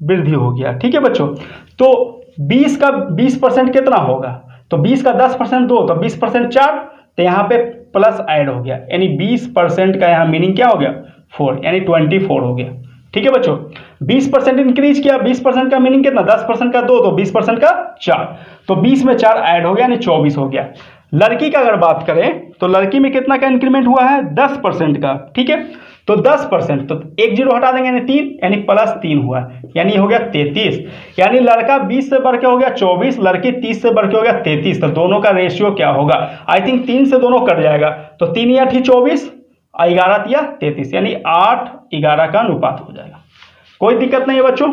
वृद्धि हो गया, ठीक है बच्चों। तो 20 का 20% कितना होगा, तो 20 का 10% 2, तो 20% 4, तो यहाँ पे प्लस ऐड हो गया, यानी 20% का यहाँ मीनिंग क्या हो गया, 4, यानी 24 हो गया, ठीक है बच्चों। 20% इंक्रीज किया, 20% का मीनिंग कितना, 10% का 2, तो 20% का 4, तो 20 में 4 ऐड हो गया, यानी 24 हो गया। लड़की का अगर बात करें तो लड़की में कितना का इंक्रीमेंट हुआ है, 10% का, ठीक है। तो 10%, तो 1 0 हटा देंगे, यानी 3, यानी +3 हुआ, यानी हो गया 33, यानी लड़का 20 से बढ़ के हो गया 24, लड़की 30 से बढ़ के हो गया 33। तो दोनों का रेशियो क्या होगा, आई थिंक 3 से दोनों कट जाएगा, तो 3 या 24, 11 या 33, यानी 8-11 का अनुपात हो जाएगा। कोई दिक्कत नहीं है बच्चों,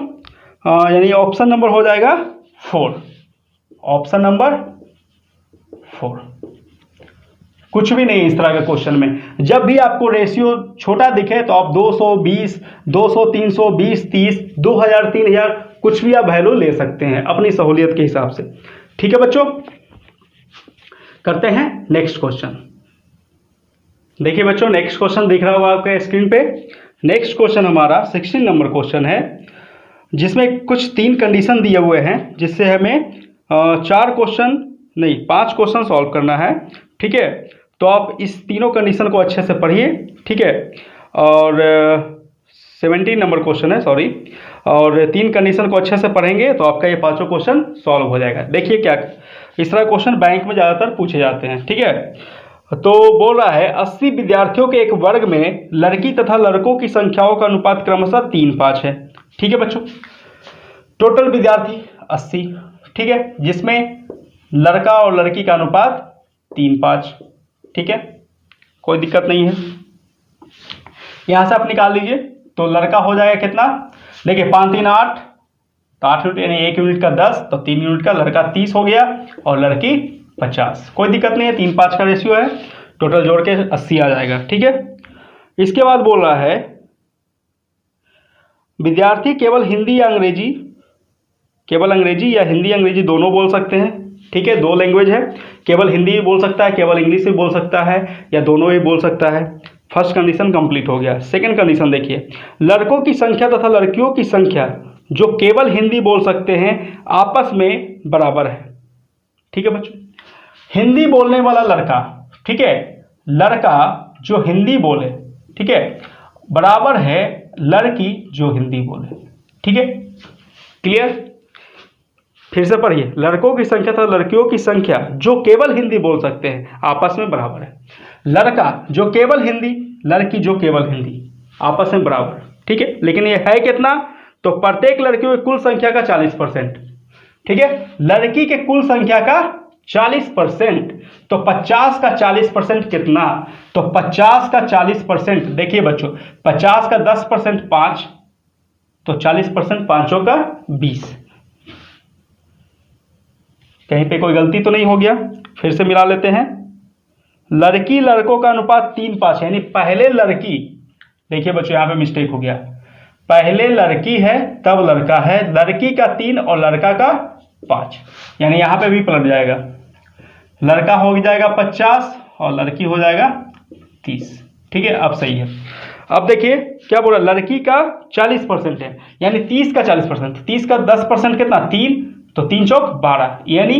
यानी ऑप्शन नंबर हो जाएगा 4, ऑप्शन नंबर 4। कुछ भी नहीं इस तरह के क्वेश्चन में, जब भी आपको रेशियो छोटा दिखे तो आप 220, 200, 320, 30, 2000, 3000 कुछ भी आप वैल्यू ले सकते हैं अपनी सहूलियत के हिसाब से, ठीक है बच्चों। करते हैं नेक्स्ट क्वेश्चन। देखिए बच्चों, नेक्स्ट क्वेश्चन दिख रहा होगा आपके स्क्रीन पे। नेक्स्ट क्वेश्चन हमारा 16 नंबर क्वेश्चन है, जिसमें कुछ 3 कंडीशन दिए हुए हैं, जिससे हमें 5 क्वेश्चन सॉल्व करना है, ठीक है। तो आप इस तीनों कंडीशन को अच्छे से पढ़िए, ठीक है। और 17 नंबर क्वेश्चन है, सॉरी, और 3 कंडीशन को अच्छे से पढ़ेंगे तो आपका ये 5 क्वेश्चन सॉल्व हो जाएगा। देखिए क्या, इस तरह क्वेश्चन बैंक में ज़्यादातर पूछे जाते हैं, ठीक है। तो बोल रहा है 80 विद्यार्थियों के एक वर्ग में लड़की तथा लड़कों की संख्याओं का अनुपात क्रमशः 3-5 है, ठीक है बच्चों। टोटल विद्यार्थी 80, ठीक है, जिसमें लड़का और लड़की का अनुपात 3-5, ठीक है, कोई दिक्कत नहीं है। यहां से आप निकाल लीजिए, तो लड़का हो जाएगा कितना, देखिए 5-3 8, तो 8 यूनिट, यानी 1 यूनिट का 10, तो 3 यूनिट का, लड़का 30 हो गया और लड़की 50, कोई दिक्कत नहीं है, 3-5 का रेशियो है, टोटल जोड़ के 80 आ जाएगा, ठीक है। इसके बाद बोल रहा है विद्यार्थी केवल हिंदी या अंग्रेजी, केवल अंग्रेजी या हिंदी अंग्रेजी दोनों बोल सकते हैं, ठीक है, 2 लैंग्वेज है, केवल हिंदी भी बोल सकता है, केवल इंग्लिश भी बोल सकता है, या दोनों ही बोल सकता है। फर्स्ट कंडीशन कंप्लीट हो गया। सेकंड कंडीशन देखिए, लड़कों की संख्या तथा लड़कियों की संख्या जो केवल हिंदी बोल सकते हैं आपस में बराबर है, ठीक है बच्चों। हिंदी बोलने वाला लड़का, ठीक है, लड़का जो हिंदी बोले, ठीक है, बराबर है लड़की जो हिंदी बोले, ठीक है, क्लियर। फिर से पढ़िए, लड़कों की संख्या तथा लड़कियों की संख्या जो केवल हिंदी बोल सकते हैं आपस में बराबर है। लड़का जो केवल हिंदी, लड़की जो केवल हिंदी, आपस में बराबर, ठीक है। लेकिन ये है कितना, तो प्रत्येक लड़कियों की कुल संख्या का 40%, ठीक है, लड़की के कुल संख्या का 40%, तो 50 का 40% कितना, तो 50 का 40%, देखिए बच्चों, 50 का 10% 5, तो 40% 5 का 20, कहीं पे कोई गलती तो नहीं हो गया? फिर से मिला लेते हैं। लड़की लड़कों का अनुपात 3:5, यानी पहले लड़की, देखिए बच्चों यहाँ पे मिस्टेक हो गया, पहले लड़की है तब लड़का है, लड़की का 3 और लड़का का 5, यानी यहाँ पे भी पलट जाएगा, लड़का हो जाएगा 50 और लड़की हो जाएगा 30। ठीक है, अब सही है। अब देखिए क्या बोला, लड़की का 40% है, यानी 30 का 40%, 30 का 10% कितना, 3, तो 3 चौक 12, यानी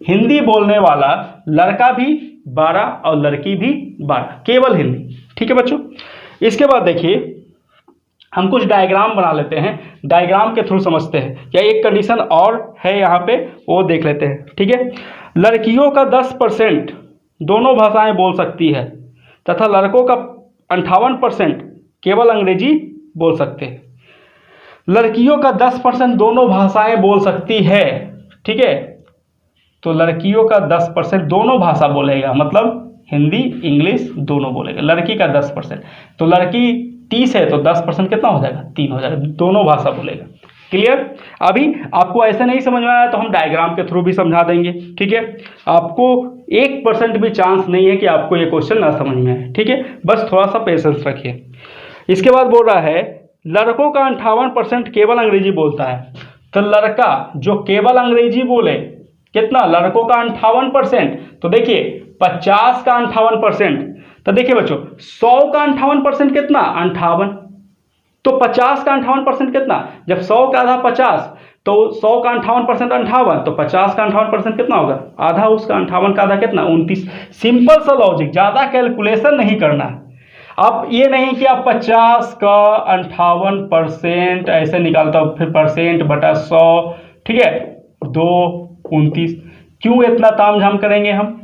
हिंदी बोलने वाला लड़का भी 12 और लड़की भी 12, केवल हिंदी। ठीक है बच्चों, इसके बाद देखिए हम कुछ डायग्राम बना लेते हैं, डायग्राम के थ्रू समझते हैं। या एक कंडीशन और है यहाँ पे, वो देख लेते हैं। ठीक है, लड़कियों का 10% दोनों भाषाएं बोल सकती है तथा लड़कों का 58% केवल अंग्रेजी बोल सकते हैं। लड़कियों का 10% दोनों भाषाएं बोल सकती है, ठीक है, तो लड़कियों का 10% दोनों भाषा बोलेगा, मतलब हिंदी इंग्लिश दोनों बोलेगा। लड़की का 10%, तो लड़की 30 है तो 10% कितना हो जाएगा, 3 हो जाएगा, दोनों भाषा बोलेगा। क्लियर? अभी आपको ऐसे नहीं समझ में आया तो हम डायग्राम के थ्रू भी समझा देंगे। ठीक है, आपको 1% भी चांस नहीं है कि आपको ये क्वेश्चन ना समझ में आए। ठीक है, बस थोड़ा सा पेशेंस रखिए। इसके बाद बोल रहा है लड़कों का 58% केवल अंग्रेजी बोलता है, तो लड़का जो केवल अंग्रेजी बोले कितना, लड़कों का 58%, तो देखिए 50 का 58%, तो देखिए बच्चों 100 का 58% कितना, 58, तो 50 का 58% कितना, जब 100 का आधा 50, तो 100 का 58% 58, तो 50 का 58% कितना होगा, आधा उसका, 58 का आधा कितना, 29। सिंपल सा लॉजिक, ज़्यादा कैलकुलेशन नहीं करना है। अब ये नहीं कि आप 50 का 58% ऐसे निकालता हो, फिर परसेंट बटा 100, ठीक है, 2, 29, क्यों इतना तामझाम करेंगे हम,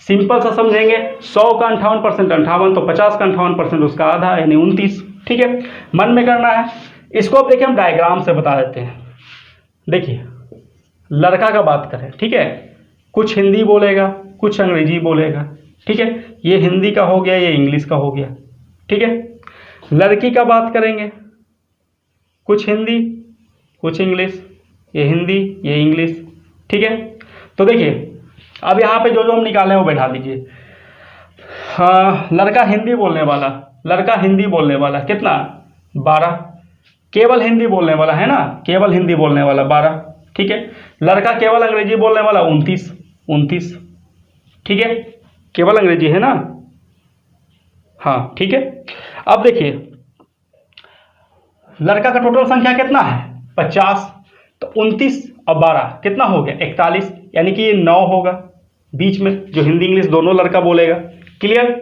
सिंपल सा समझेंगे। 100 का 58% 58, तो 50 का 58% उसका आधा, यानी 29। ठीक है, मन में करना है इसको। अब देखिए हम डायग्राम से बता देते हैं। देखिए लड़का का बात करें, ठीक है, कुछ हिंदी बोलेगा कुछ अंग्रेजी बोलेगा। ठीक है, ये हिंदी का हो गया, ये इंग्लिश का हो गया। ठीक है, लड़की का बात करेंगे, कुछ हिंदी कुछ इंग्लिश, ये हिंदी ये इंग्लिश। ठीक है, तो देखिए अब यहाँ पे जो जो हम निकाले वो बैठा लीजिए। हाँ, लड़का हिंदी बोलने वाला, लड़का हिंदी बोलने वाला कितना, 12, केवल हिंदी बोलने वाला है ना, केवल हिंदी बोलने वाला 12। ठीक है, लड़का केवल अंग्रेजी बोलने वाला 29। ठीक है, केवल अंग्रेजी है ना, हाँ ठीक है। अब देखिए लड़का का टोटल संख्या कितना है, 50, तो 29 और 12 कितना हो गया, 41, यानी कि ये 9 होगा बीच में, जो हिंदी इंग्लिश दोनों लड़का बोलेगा। क्लियर?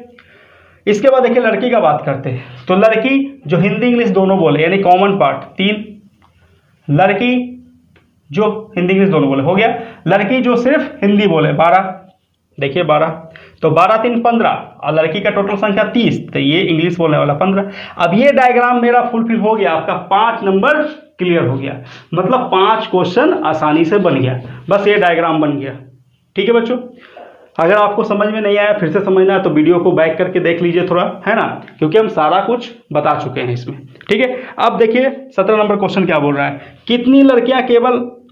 इसके बाद देखिए लड़की का बात करते हैं, तो लड़की जो हिंदी इंग्लिश दोनों बोले, यानी कॉमन पार्ट 3, लड़की जो हिंदी इंग्लिश दोनों बोले हो गया, लड़की जो सिर्फ हिंदी बोले 12, देखिए 12, तो 12 3 15, और लड़की का टोटल संख्या 30, तो ये इंग्लिश बोलने वाला 15। अब ये डायग्राम मेरा फुलफिल हो गया, आपका 5 नंबर क्लियर हो गया, मतलब 5 क्वेश्चन आसानी से बन गया, बस ये डायग्राम बन गया। ठीक है बच्चों, अगर आपको समझ में नहीं आया, फिर से समझना है तो वीडियो को बैक करके देख लीजिए थोड़ा, है ना, क्योंकि हम सारा कुछ बता चुके हैं इसमें। ठीक है, अब देखिए 17 नंबर क्वेश्चन क्या बोल रहा है, कितनी लड़कियां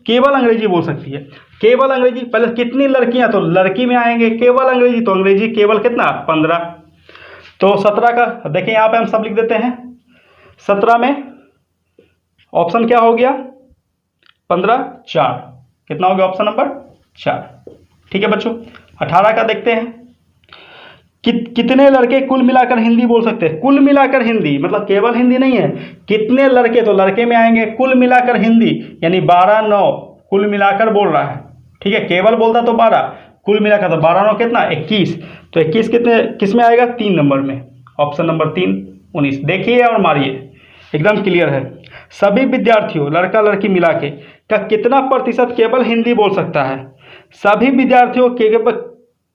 केवल अंग्रेजी बोल सकती है, केवल अंग्रेजी। पहले कितनी लड़कियां, तो लड़की में आएंगे, केवल अंग्रेजी, तो अंग्रेजी केवल कितना, 15, तो 17 का देखिए यहाँ पे हम सब लिख देते हैं। 17 में ऑप्शन क्या हो गया, 15 4, कितना हो गया, ऑप्शन नंबर 4। ठीक है बच्चों, 18 का देखते हैं, कितने लड़के कुल मिलाकर हिंदी बोल सकते हैं, कुल मिलाकर हिंदी मतलब केवल हिंदी नहीं है, कितने लड़के, तो लड़के में आएंगे, कुल मिलाकर हिंदी, यानी 12 9, कुल मिलाकर बोल रहा है। ठीक है, केवल बोलता तो 12, कुल मिलाकर तो 12 9 कितना, 21, तो 21 कितने किस में आएगा, 3 नंबर में, ऑप्शन नंबर 3 19। देखिए और मारिए, एकदम क्लियर है। सभी विद्यार्थियों लड़का लड़की मिला के का कितना प्रतिशत केवल हिंदी बोल सकता है, सभी विद्यार्थियों के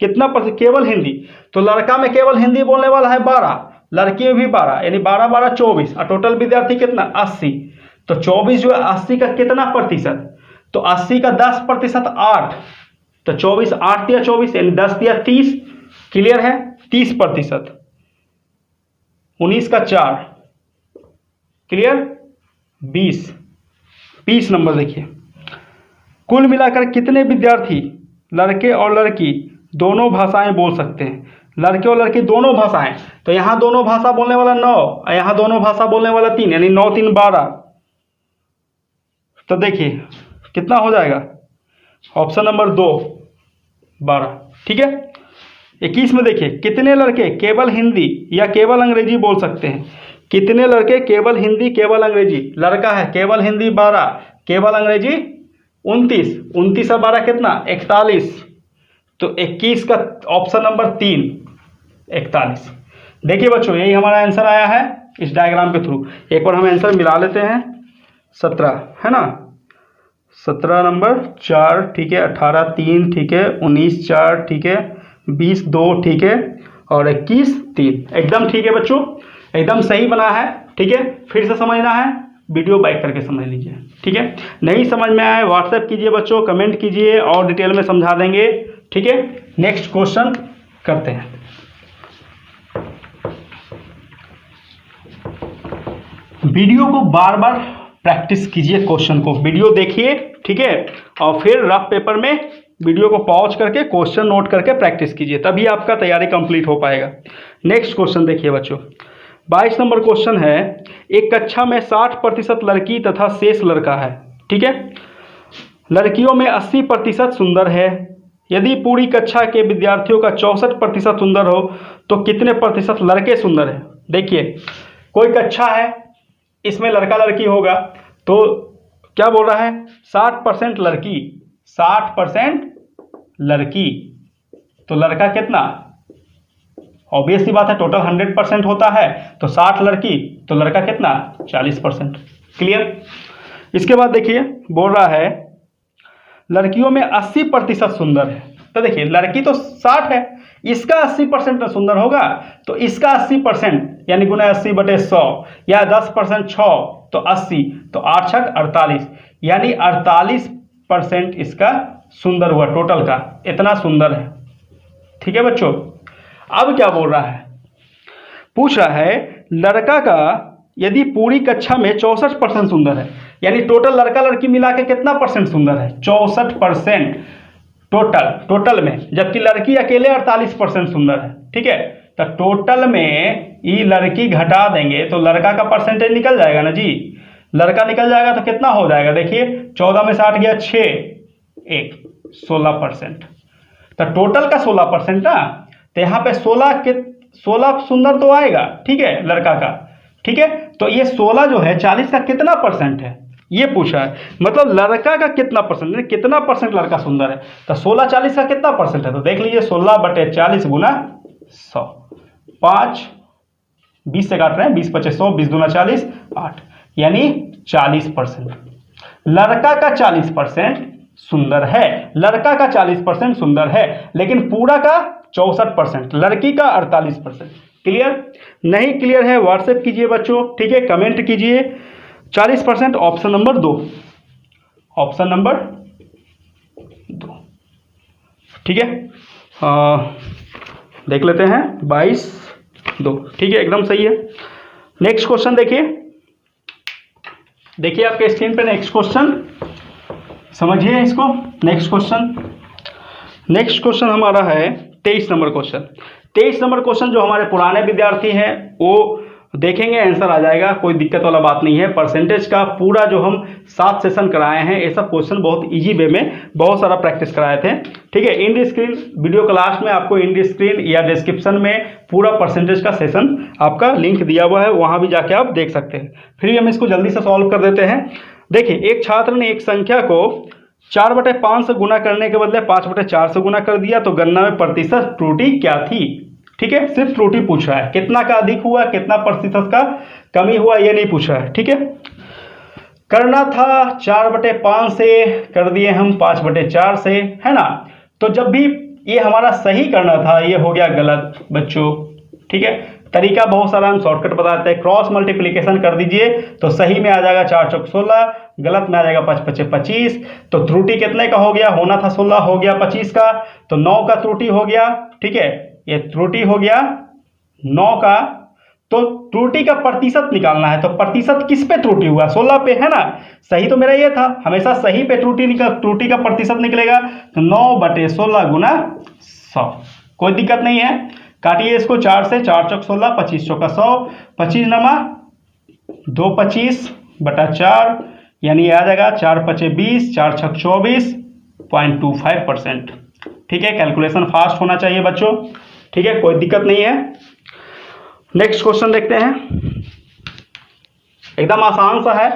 कितना प्रतिशत केवल हिंदी, तो लड़का में केवल हिंदी बोलने वाला है 12, लड़की में भी 12, यानी 12 12 24, और टोटल विद्यार्थी कितना, 80, तो 24 जो है 80 का कितना प्रतिशत, तो 80 का 10% 8, तो 24 8 दिया 24, यानी 10 दिया 30। क्लियर है, 30%, 19 का 4, क्लियर, 20 नंबर। देखिए कुल मिलाकर कितने विद्यार्थी लड़के और लड़की दोनों भाषाएं बोल सकते हैं, लड़के और लड़की दोनों भाषाएं, तो यहाँ दोनों भाषा बोलने वाला 9 और यहाँ दोनों भाषा बोलने वाला 3, यानी 9 3 12। तो देखिए कितना हो जाएगा, ऑप्शन नंबर 2 12। ठीक है। 21 में देखिए कितने लड़के केवल हिंदी या केवल अंग्रेजी बोल सकते हैं, कितने लड़के केवल हिंदी केवल अंग्रेजी, लड़का है केवल हिंदी 12, केवल अंग्रेजी 29, 29 और 12 कितना 41, तो 21 का ऑप्शन नंबर 3 41। देखिए बच्चों यही हमारा आंसर आया है इस डायग्राम के थ्रू। एक बार हम आंसर मिला लेते हैं। 17 है ना, 17 नंबर 4 ठीक है, 18 3 ठीक है, 19 4 ठीक है, 20 2 ठीक है और 21 3, एकदम ठीक है बच्चों, एकदम सही बना है। ठीक है, फिर से समझना है वीडियो बाइक करके समझ लीजिए। ठीक है, नहीं समझ में आए व्हाट्सएप कीजिए बच्चों, कमेंट कीजिए और डिटेल में समझा देंगे। ठीक है, नेक्स्ट क्वेश्चन करते हैं। वीडियो को बार बार प्रैक्टिस कीजिए, क्वेश्चन को वीडियो देखिए ठीक है, और फिर रफ पेपर में वीडियो को पॉज करके क्वेश्चन नोट करके प्रैक्टिस कीजिए, तभी आपका तैयारी कंप्लीट हो पाएगा। नेक्स्ट क्वेश्चन देखिए बच्चों, 22 नंबर क्वेश्चन है, एक कक्षा में 60% लड़की तथा शेष लड़का है। ठीक है, लड़कियों में 80% सुंदर है, यदि पूरी कक्षा के विद्यार्थियों का 64% सुंदर हो तो कितने प्रतिशत लड़के सुंदर है। देखिए कोई कक्षा है, इसमें लड़का लड़की होगा, तो क्या बोल रहा है 60% लड़की, 60% लड़की, तो लड़का कितना, ऑब्वियस सी बात है टोटल 100% होता है, तो 60 लड़की तो लड़का कितना 40%। क्लियर। इसके बाद देखिए बोल रहा है लड़कियों में 80% सुंदर है, तो देखिए लड़की तो 60 है, इसका 80% सुंदर होगा, तो इसका 80% यानी गुना 80/100 या 10% 6 तो 80, तो 8 छक 48, यानी 48% इसका सुंदर हुआ, टोटल का इतना सुंदर है। ठीक है बच्चों, अब क्या बोल रहा है, पूछ रहा है लड़का का यदि पूरी कक्षा में 64% सुंदर है, यानी टोटल लड़का लड़की मिला के कितना परसेंट सुंदर है 64% टोटल में, जबकि लड़की अकेले 48% सुंदर है। ठीक है, तो टोटल में ये लड़की घटा देंगे तो लड़का का परसेंटेज निकल जाएगा ना जी, लड़का निकल जाएगा तो कितना हो जाएगा, देखिए 14 में 60 गया 6 1 16%, तो टोटल का 16% ना, तो यहाँ पे 16 सुंदर तो आएगा। ठीक है, लड़का का। ठीक है, तो ये 16 जो है 40 का कितना परसेंट है ये पूछा है, मतलब लड़का का कितना परसेंट, कितना परसेंट लड़का सुंदर है, तो 16 40 का कितना परसेंट है, तो देख लीजिए 16/40 गुना 100, 5 20 से काट रहे हैं, 20 25 100, 20 दूना 40 8, यानी 40%। लड़का का 40% सुंदर है, लड़का का 40% सुंदर है, लेकिन पूरा का 64%, लड़की का 48%। क्लियर। नहीं क्लियर है व्हाट्सएप कीजिए बच्चों। ठीक है, कमेंट कीजिए। 40% ऑप्शन नंबर 2, ऑप्शन नंबर 2। ठीक है, देख लेते हैं 22 2। ठीक है, एकदम सही है। नेक्स्ट क्वेश्चन देखिए आपके स्क्रीन पे नेक्स्ट क्वेश्चन, समझिए इसको। नेक्स्ट क्वेश्चन हमारा है 23 नंबर क्वेश्चन। 23 नंबर क्वेश्चन जो हमारे पुराने विद्यार्थी हैं वो देखेंगे, आंसर आ जाएगा, कोई दिक्कत वाला बात नहीं है। परसेंटेज का पूरा जो हम 7 सेशन कराए हैं, ये सब क्वेश्चन बहुत इजी वे में बहुत सारा प्रैक्टिस कराए थे। ठीक है, इंड स्क्रीन वीडियो क्लास में आपको इंड स्क्रीन या डिस्क्रिप्शन में पूरा परसेंटेज का सेशन आपका लिंक दिया हुआ है, वहाँ भी जाके आप देख सकते हैं। फिर भी हम इसको जल्दी से सॉल्व कर देते हैं। देखिए, एक छात्र ने एक संख्या को 4/5 से गुना करने के बदले 5/4 से गुना कर दिया, तो गणना में प्रतिशत त्रुटि क्या थी। ठीक है, सिर्फ त्रुटि पूछा है, कितना का अधिक हुआ कितना प्रतिशत का कमी हुआ ये नहीं पूछा है। ठीक है, करना था 4/5 से, कर दिए हम 5/4 से, है ना। तो जब भी ये हमारा सही करना था ये हो गया गलत बच्चों। ठीक है, तरीका बहुत सारा हम शॉर्टकट बताते हैं। क्रॉस मल्टीप्लिकेशन कर दीजिए तो सही में आ जाएगा 4 चौक 16, गलत में आ जाएगा 5 पचे 25। तो त्रुटि कितने का हो गया, होना था 16 हो गया 25 का, तो 9 का त्रुटि हो गया। ठीक है, ये त्रुटि हो गया 9 का, तो त्रुटि का प्रतिशत निकालना है, तो प्रतिशत किस पे त्रुटि हुआ, 16 पे है ना। सही तो मेरा ये था, हमेशा सही पे त्रुटि का प्रतिशत निकलेगा, तो 9/16 गुना 100, कोई दिक्कत नहीं है। काटिए इसको 4 से, 4 चौक 16, 25 चौका 100, 25 नमा 2 25/4, यानी आ जाएगा 4 5 20, 4 6 24.25%। ठीक है, कैलकुलेशन फास्ट होना चाहिए बच्चों, ठीक है, कोई दिक्कत नहीं है। नेक्स्ट क्वेश्चन देखते हैं, एकदम आसान सा है,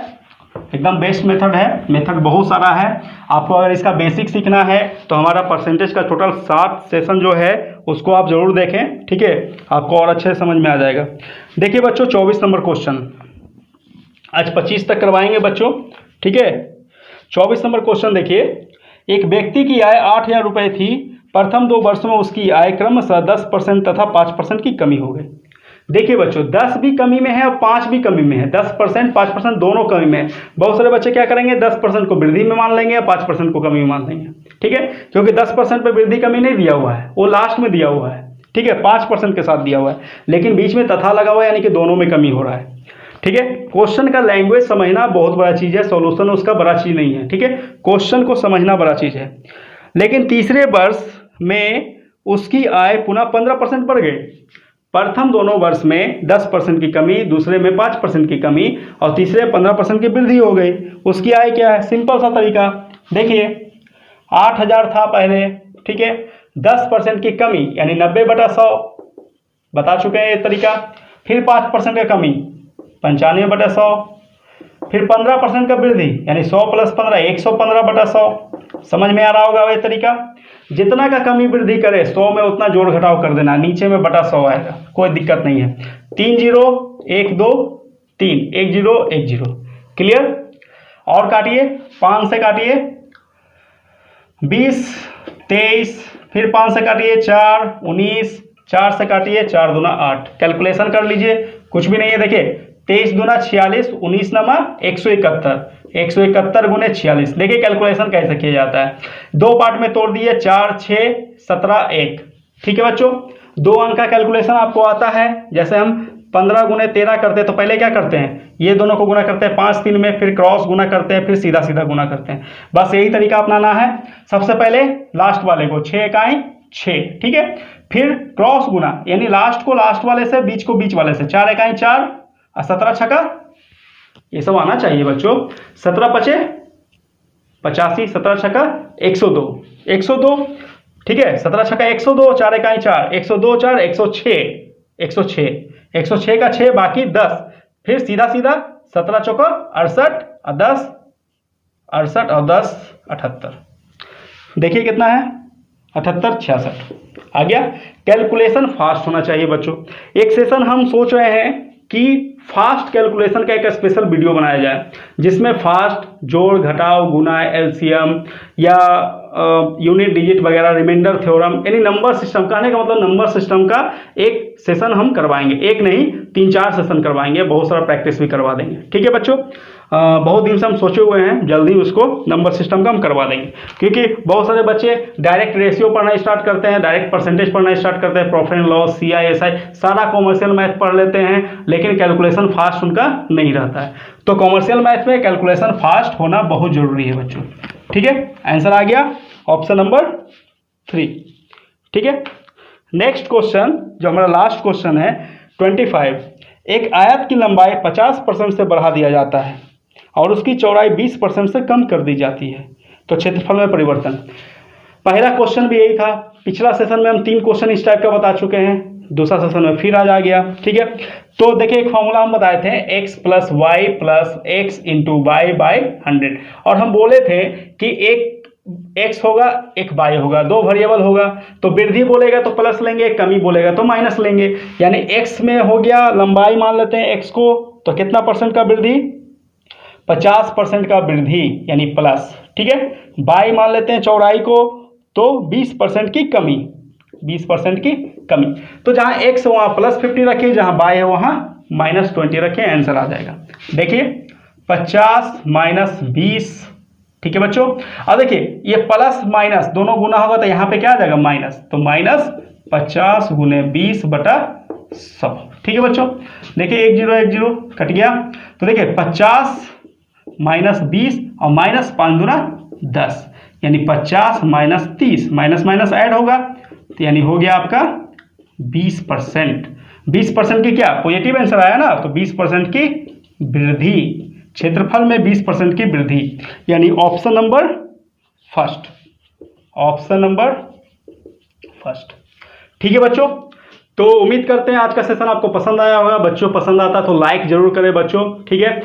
एकदम बेस्ट मेथड है, मेथड बहुत सारा है। आपको अगर इसका बेसिक सीखना है तो हमारा परसेंटेज का टोटल 7 सेशन जो है उसको आप जरूर देखें, ठीक है, आपको और अच्छे से समझ में आ जाएगा। देखिए बच्चों 24 नंबर क्वेश्चन, आज 25 तक करवाएंगे बच्चों, ठीक है। 24 नंबर क्वेश्चन देखिए, एक व्यक्ति की आय 8,000 रुपये थी, प्रथम 2 वर्षों में उसकी आय क्रमशः 10% तथा 5% की कमी हो गई। देखिए बच्चों 10 भी कमी में है और 5 भी कमी में है, 10% 5% दोनों कमी में है। बहुत सारे बच्चे क्या करेंगे, 10% को वृद्धि में मान लेंगे या 5% को कमी में मान लेंगे, ठीक है, क्योंकि 10% पे वृद्धि कमी नहीं दिया हुआ है, वो लास्ट में दिया हुआ है, ठीक है, 5% के साथ दिया हुआ है, लेकिन बीच में तथा लगा हुआ है, यानी कि दोनों में कमी हो रहा है, ठीक है। क्वेश्चन का लैंग्वेज समझना बहुत बड़ा चीज़ है, सॉल्यूशन उसका बड़ा चीज़ नहीं है, ठीक है, क्वेश्चन को समझना बड़ा चीज़ है। लेकिन तीसरे वर्ष में उसकी आय पुनः 15% बढ़ गई, प्रथम दोनों वर्ष में 10% की कमी, दूसरे में 5% की कमी और तीसरे 15% की वृद्धि हो गई। उसकी आय क्या है, सिंपल सा तरीका देखिए, 8,000 था पहले, ठीक है, 10% की कमी यानी 90/100 बता चुके हैं ये तरीका, फिर 5% का कमी 95/100, फिर 15% का वृद्धि यानी 100 + 15 115/100। समझ में आ रहा होगा ये तरीका, जितना का कमी वृद्धि करे 100 में उतना जोड़ घटाव कर देना, नीचे में बटा 100 आएगा, कोई दिक्कत नहीं है। 3 0 1 2 3 1 0 1 0, क्लियर। और काटिए, 5 से काटिए 20 23, फिर 5 से काटिए 4 19, 4 से काटिए 4 दूना 8, कैलकुलेशन कर लीजिए, कुछ भी नहीं है। देखिए 23 दूना 46, 19 नमा 171, 171 गुने 46। देखिए कैलकुलेशन कैसे किया जाता है, 2 पार्ट में तोड़ दिए, 4 6 17 1, ठीक है बच्चों। 2 अंक का कैलकुलेशन आपको आता है, जैसे हम 15 गुने 13 करते हैं तो पहले क्या करते हैं, ये दोनों को गुना करते हैं 5 3 में, फिर क्रॉस गुना करते हैं, फिर सीधा सीधा गुना करते हैं, बस यही तरीका अपनाना है। सबसे पहले लास्ट वाले को 6 इकाई 6, ठीक है, फिर क्रॉस गुना यानी लास्ट को लास्ट वाले से, बीच को बीच वाले से, 4 इकाई 4 और 17 छक्का, ये सब आना चाहिए बच्चों, 17 5 85, 17 छक्का 102, 102, ठीक है, 17 छक्का 102, 4 इकाई 4 102 4 106, 106, 106 का 6 बाकी 10, फिर सीधा सीधा 17 चौका 68 और 10 68 और 10 78, देखिए कितना है 78 66 आ गया। कैलकुलेशन फास्ट होना चाहिए बच्चों। एक सेशन हम सोच रहे हैं कि फास्ट कैलकुलेशन का एक स्पेशल वीडियो बनाया जाए, जिसमें फास्ट जोड़ घटाव गुना एलसीएम या यूनिट डिजिट वगैरह, रिमाइंडर थ्योरम, यानी नंबर सिस्टम, कहने का मतलब नंबर सिस्टम का एक सेशन हम करवाएंगे, एक नहीं 3-4 सेशन करवाएंगे, बहुत सारा प्रैक्टिस भी करवा देंगे, ठीक है बच्चों। बहुत दिन से हम सोचे हुए हैं, जल्दी उसको नंबर सिस्टम का हम करवा देंगे, क्योंकि बहुत सारे बच्चे डायरेक्ट रेशियो पढ़ना स्टार्ट करते हैं, डायरेक्ट परसेंटेज पढ़ना स्टार्ट करते हैं, प्रॉफिट एंड लॉस, CISI, सारा कॉमर्शियल मैथ पढ़ लेते हैं, लेकिन कैलकुलेशन फास्ट उनका नहीं रहता है। तो कॉमर्शियल मैथ में कैलकुलेशन फास्ट होना बहुत जरूरी है बच्चों, ठीक है। आंसर आ गया ऑप्शन नंबर 3, ठीक है। नेक्स्ट क्वेश्चन जो हमारा लास्ट क्वेश्चन है 25, एक आयत की लंबाई 50% से बढ़ा दिया जाता है और उसकी चौड़ाई 20% से कम कर दी जाती है, तो क्षेत्रफल में परिवर्तन। पहला क्वेश्चन भी यही था, पिछला सेशन में हम 3 क्वेश्चन इस टाइप का बता चुके हैं, दूसरा सेशन में फिर आज आ गया, ठीक है। तो देखिए एक फॉर्मूला हम बताए थे, x + y + x × y/100, और हम बोले थे कि एक x होगा एक y होगा, 2 वेरिएबल होगा, तो वृद्धि बोलेगा तो प्लस लेंगे, कमी बोलेगा तो माइनस लेंगे, यानी x में हो गया लंबाई, मान लेते हैं x को, तो कितना % का वृद्धि, 50% का वृद्धि यानी प्लस, ठीक है। y मान लेते हैं चौड़ाई को, तो 20% की कमी, 20% की कमी। तो जहां x है वहां +50 रखिए, जहां y है वहां -20 रखिए, आंसर आ जाएगा। देखिए 50 - 20, ठीक है बच्चों। अब देखिए ये प्लस माइनस दोनों गुना होगा तो यहाँ पे क्या आ जाएगा माइनस, तो -50 × 20/20 100। ठीक है बच्चों, देखिए 1 0 1 0 कट गया। तो देखिए 50 माइनस 20 और माइनस 5 दूना 10, यानी 50 माइनस 30, माइनस माइनस ऐड होगा, तो यानी हो गया आपका 20%। 20% की क्या पॉजिटिव आंसर आया ना, तो 20% की वृद्धि, क्षेत्रफल में 20% की वृद्धि, यानी option number first, option number first. ठीक है बच्चों, तो उम्मीद करते हैं आज का सेशन आपको पसंद आया होगा। बच्चों पसंद आता तो लाइक जरूर करें बच्चों, ठीक है।